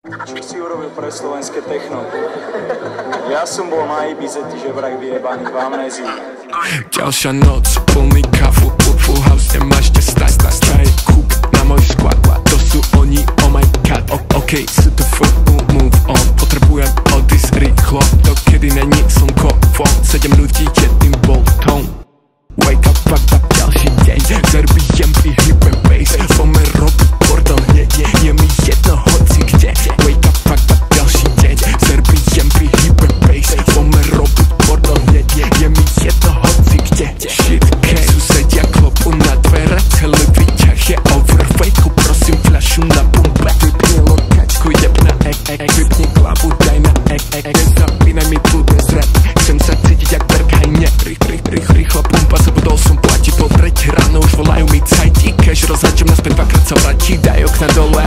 Čo si urobil pre slovenské techno? Ja som bol na Ibize, ty žebrák vyjebaný v amnézii. Ďalšia noc, plný kafu, full house, nemáš te staj, kúk na môj squad, to sú oni, oh my god, ok, sú to move on, potrebujem odísť rýchlo, dokedy není slnko von, 7 ľudí jedným boltom. Wake up, ďalší deň, zarubijem pri hype bass, pomer robiť bordel hneď, je mi jedno hoci kde. Wake up, ďalší deň, zarubijem pri hype bass, pomer robiť bordel hneď, je mi jedno hoci kde. Shit, susedia klopu na dvere, celý výťah je over, fejku, prosím fľašu na pumpe, vypni lokačku, jeb na vypni hlavu, daj na nezapínaj mi tu dnes rap, chcem sa cítiť jak Berghajne, rýchlo pumpa, zabudol som platiť po 3 ráno, už volajú mi cajti, cash rozhačem naspäť, dvakrát sa vráti, daj okna dole.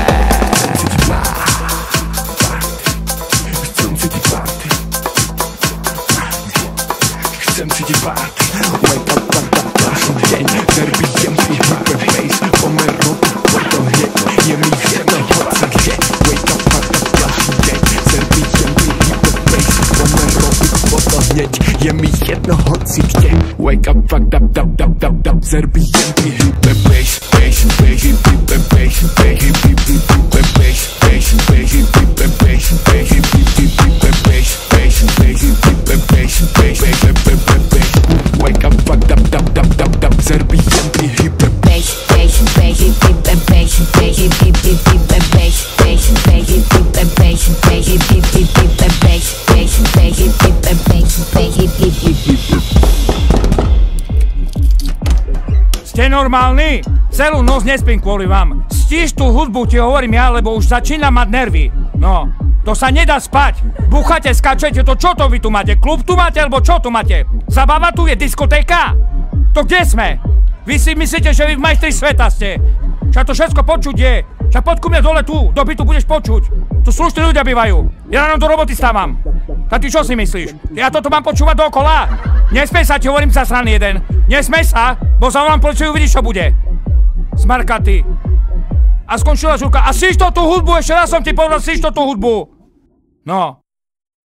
Chcem cítiť party, chcem cítiť party, wake up, ďalší deň, zarubijem pri hype bass, pomer robiť bordel hneď, je mi jedno hoci kde. Wake up, ďalší deň, zarubijem pri hype bass, pomer robiť bordel hneď, je mi jedno hoci kde. Wake up, zarubijem pri hype bass, Wake up, zarubijem pri hype Ste normálni? Celú noc nespím kvôli vám. Stíš tú hudbu, ti hovorím ja, lebo už začínam mať nervy. No, to sa nedá spať. Búchate, skačete, to čo to vy tu máte? Klub tu máte, alebo čo tu máte? Zabava tu je, diskotéka? To kde sme? Vy si myslíte, že vy v majstri sveta ste? Však to všetko počuť je. Však poď ku mne dole tu, do bytu budeš počuť. Tu slušní ľudia bývajú. Ja ráno do roboty stávam. A ty čo si myslíš? Ja toto mám počúvať dookola? Nesmej sa, ti hovorím sa strany jeden. Nesmej sa, bo zavolám policiu, uvidíš, čo bude. Smarkatý. A skončila žurka. A síš to tú hudbu, ešte raz som ti povedal, síš to tú hudbu. No.